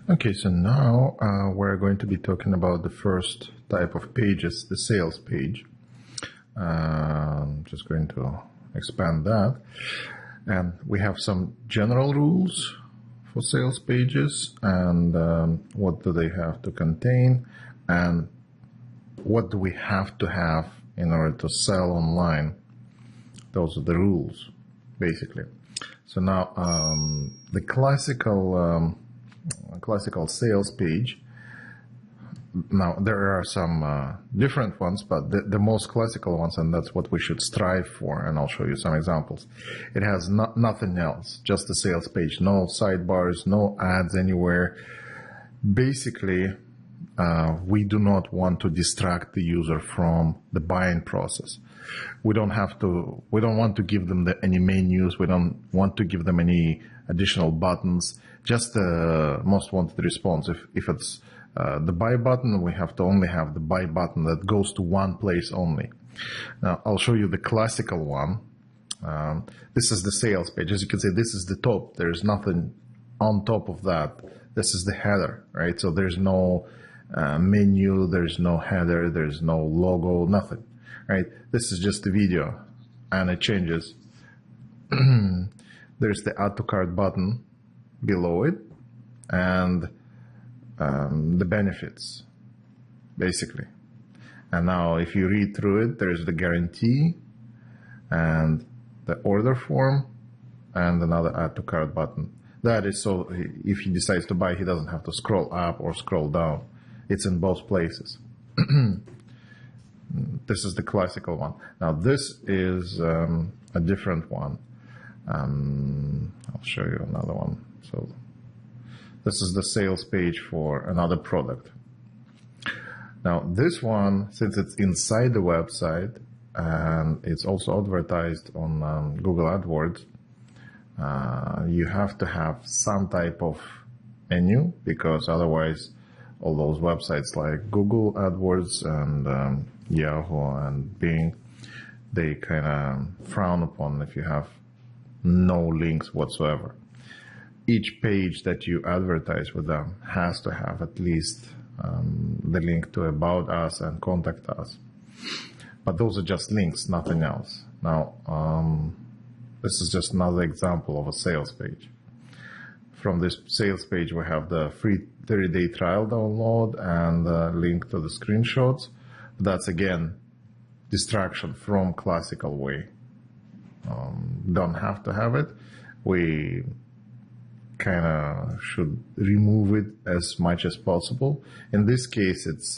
Okay, so now we're going to be talking about the first type of pages, the sales page. Just going to expand that. And we have some general rules for sales pages and what do they have to contain and what do we have to have in order to sell online. Those are the rules, basically. So now the classical sales page. Now there are some different ones, but the most classical ones, and that's what we should strive for, and I'll show you some examples. It has nothing else, just a sales page, no sidebars, no ads anywhere. Basically, we do not want to distract the user from the buying process. We don't want to give them any menus. We don't want to give them any additional buttons, just the most wanted response. If it's the buy button, we have to only have the buy button that goes to one place only. Now, I'll show you the classical one. This is the sales page. As you can see, this is the top. There's nothing on top of that. This is the header, right? So there's no menu, there's no header, there's no logo, nothing, right? This is just the video, and it changes. There's the add to cart button below it, and the benefits, basically. And now if you read through it, there's the guarantee and the order form and another add to cart button. That is so if he decides to buy, he doesn't have to scroll up or scroll down. It's in both places. This is the classical one. Now this is a different one. I'll show you another one. So this is the sales page for another product. Now this one, since it's inside the website and it's also advertised on Google AdWords, you have to have some type of menu, because otherwise all those websites like Google AdWords and Yahoo and Bing, they kind of frown upon if you have no links whatsoever. Each page that you advertise with them has to have at least the link to About Us and Contact Us. But those are just links, nothing else. Now, this is just another example of a sales page. From this sales page, we have the free 30-day trial download and the link to the screenshots. That's, again, distraction from classical way. Don't have to have it. We kind of should remove it as much as possible. In this case, it's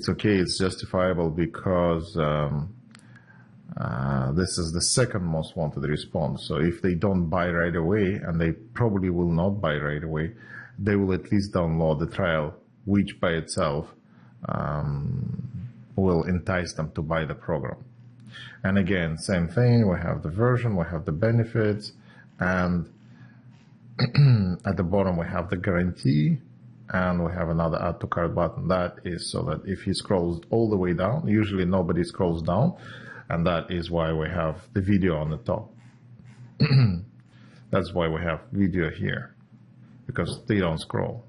okay, it's justifiable, because this is the second most wanted response. So if they don't buy right away, and they probably will not buy right away, they will at least download the trial, which by itself will entice them to buy the program. And again, same thing, we have the version, we have the benefits, and at the bottom we have the guarantee, and we have another add to cart button. That is so that if he scrolls all the way down, usually nobody scrolls down, and that is why we have the video on the top. That's why we have video here, because they don't scroll.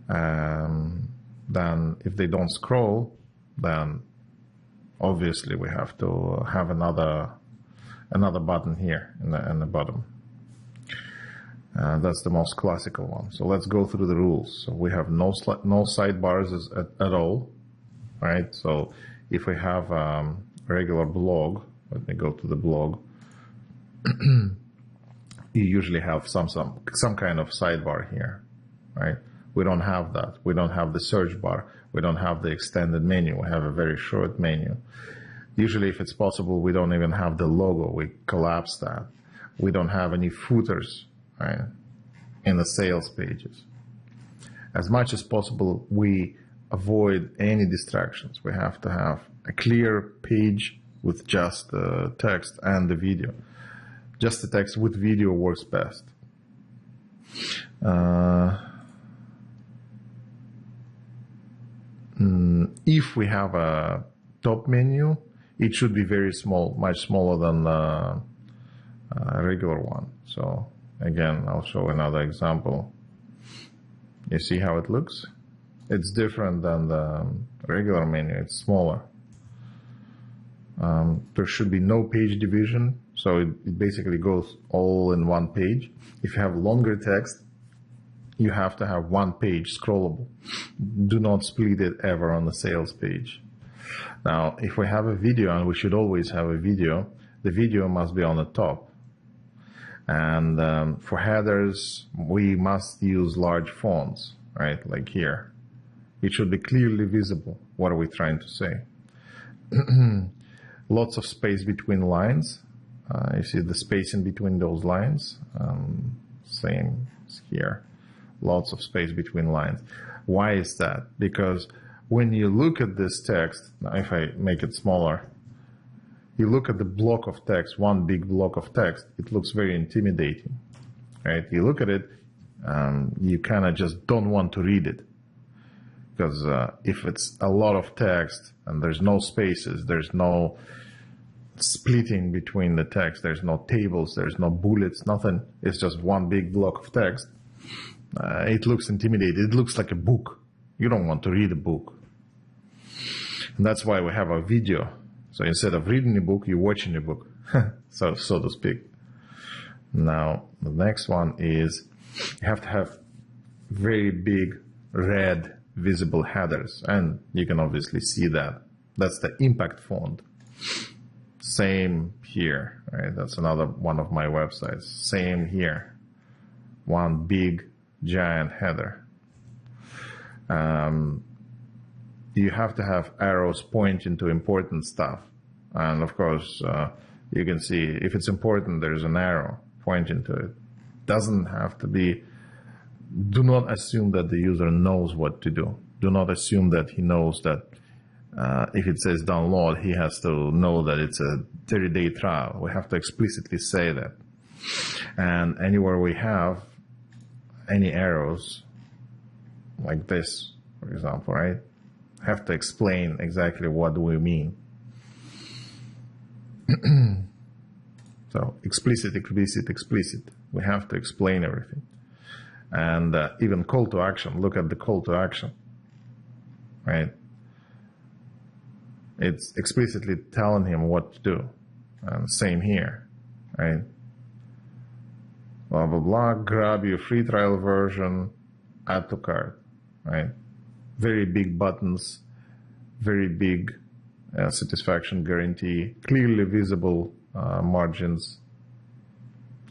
Then if they don't scroll, then obviously we have to have another button here in the bottom. That's the most classical one. So let's go through the rules. So we have no sidebars at all, right? So if we have a regular blog, let me go to the blog. You usually have some kind of sidebar here, right? We don't have that. We don't have the search bar. We don't have the extended menu. We have a very short menu. Usually, if it's possible, we don't even have the logo. We collapse that. We don't have any footers, right, in the sales pages. As much as possible, we avoid any distractions. We have to have a clear page with just the text and the video. Just the text with video works best. If we have a top menu, it should be very small, much smaller than a regular one. So Again, I'll show another example. You see how it looks? It's different than the regular menu. It's smaller. There should be no page division, so it basically goes all in one page. If you have longer text, you have to have one page scrollable. Do not split it ever on the sales page. Now, if we have a video, and we should always have a video, the video must be on the top. And for headers, we must use large fonts, right? Like here. It should be clearly visible. What are we trying to say? Lots of space between lines. You see the space in between those lines. Same as here. Lots of space between lines. Why is that? Because when you look at this text, now if I make it smaller, you look at the block of text, one big block of text, it looks very intimidating, right? You look at it, you kind of just don't want to read it. Because if it's a lot of text and there's no spaces, there's no splitting between the text, there's no tables, there's no bullets, nothing, it's just one big block of text, it looks intimidating. It looks like a book. You don't want to read a book. And that's why we have a video. So instead of reading a book, you're watching a book, so to speak. Now, the next one is you have to have very big red visible headers, and you can obviously see that. That's the impact font. Same here, right? That's another one of my websites. Same here. One big giant header. You have to have arrows pointing to important stuff. And of course, you can see if it's important, there's an arrow pointing to it. Doesn't have to be. Do not assume that the user knows what to do. Do not assume that he knows that if it says download, he has to know that it's a 30-day trial. We have to explicitly say that. And anywhere we have any arrows, like this, for example, right? Have to explain exactly what do we mean. So explicit, explicit, explicit. We have to explain everything. And even call to action. Look at the call to action, right? It's explicitly telling him what to do. And same here, right? Blah, blah, blah. Grab your free trial version, add to cart, right? Very big buttons, very big satisfaction guarantee, clearly visible margins.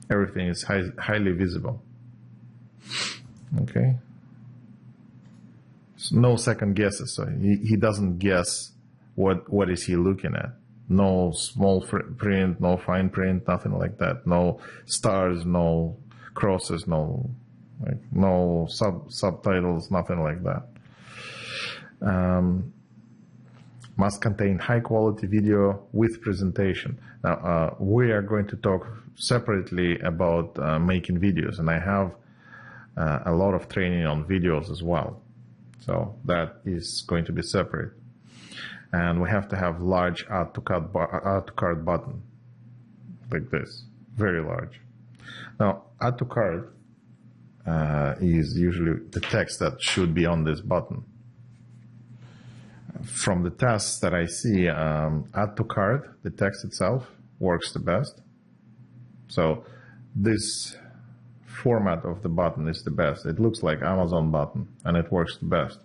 Everything is highly visible. Okay. So no second guesses. So he doesn't guess what is he looking at. No small print, no fine print, nothing like that. No stars, no crosses, no subtitles, nothing like that. Must contain high quality video with presentation. Now, we are going to talk separately about making videos, and I have a lot of training on videos as well. So that is going to be separate. And we have to have large add to cart button, like this, very large. Now, add to cart is usually the text that should be on this button. From the tests that I see, add to cart, the text itself, works the best. So this format of the button is the best. It looks like Amazon button, and it works the best.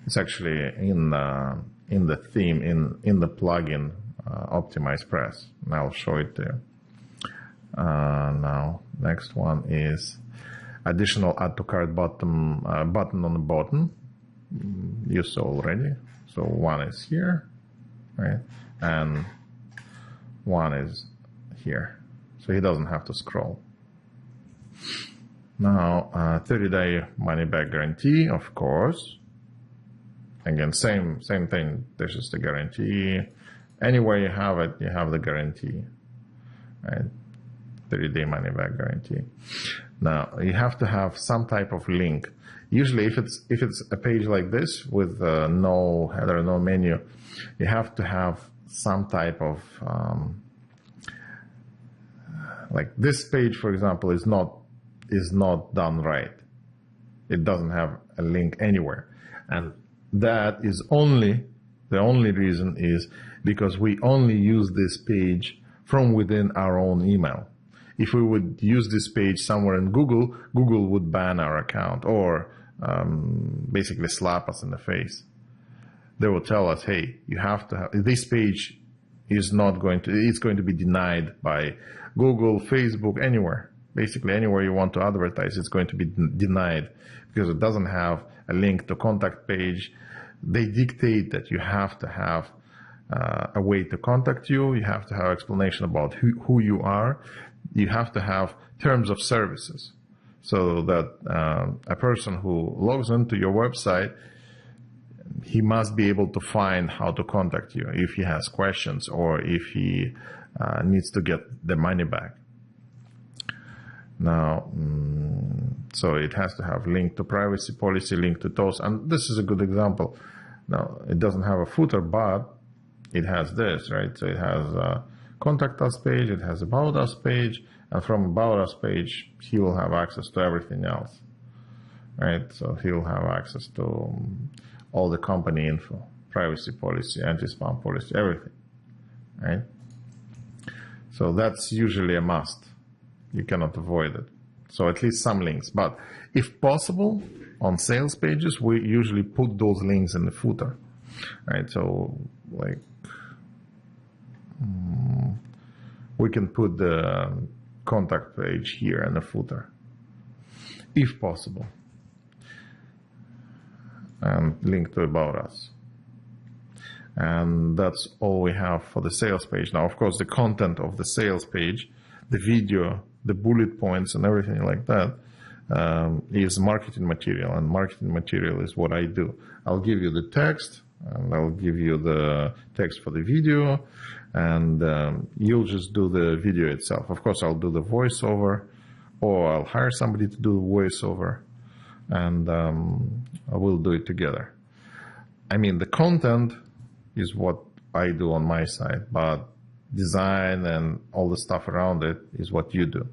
It's actually in the theme, in the plugin, Optimize Press. And I'll show it to you. Now, next one is additional add to cart button on the bottom. You saw already. So one is here, right? And one is here. So he doesn't have to scroll. Now, 30-day money-back guarantee, of course. Again, same thing. This is the guarantee. Anywhere you have it, you have the guarantee, right? 30-day money-back guarantee. Now, you have to have some type of link. Usually, if it's a page like this with no header, no menu, you have to have some type of like this page, for example, is not done right. It doesn't have a link anywhere. And that is the only reason is because we only use this page from within our own email. If we would use this page somewhere in Google, Google would ban our account or basically slap us in the face. They will tell us, hey, you have to have, this page is not going to, it's going to be denied by Google, Facebook, anywhere. Basically, anywhere you want to advertise, it's going to be denied because it doesn't have a link to contact page. They dictate that you have to have a way to contact you. You have to have explanation about who you are. You have to have terms of services so that a person who logs into your website, he must be able to find how to contact you if he has questions or if he needs to get the money back. Now, so it has to have link to privacy policy, link to TOS, and this is a good example. Now, it doesn't have a footer, but it has this, right? So it has a contact us page, it has about us page, and from about us page, he will have access to everything else, right? So he will have access to all the company info, privacy policy, anti-spam policy, everything, right? So that's usually a must. You cannot avoid it. So at least some links. But if possible, on sales pages, we usually put those links in the footer, right? So like we can put the contact page here in the footer, if possible, and link to about us. And that's all we have for the sales page. Now, of course, the content of the sales page, the video, the bullet points and everything like that is marketing material, and marketing material is what I do. I'll give you the text, and I'll give you the text for the video, and you'll just do the video itself. Of course, I'll do the voiceover, or I'll hire somebody to do the voiceover, and I will do it together. I mean, the content is what I do on my side, but design and all the stuff around it is what you do.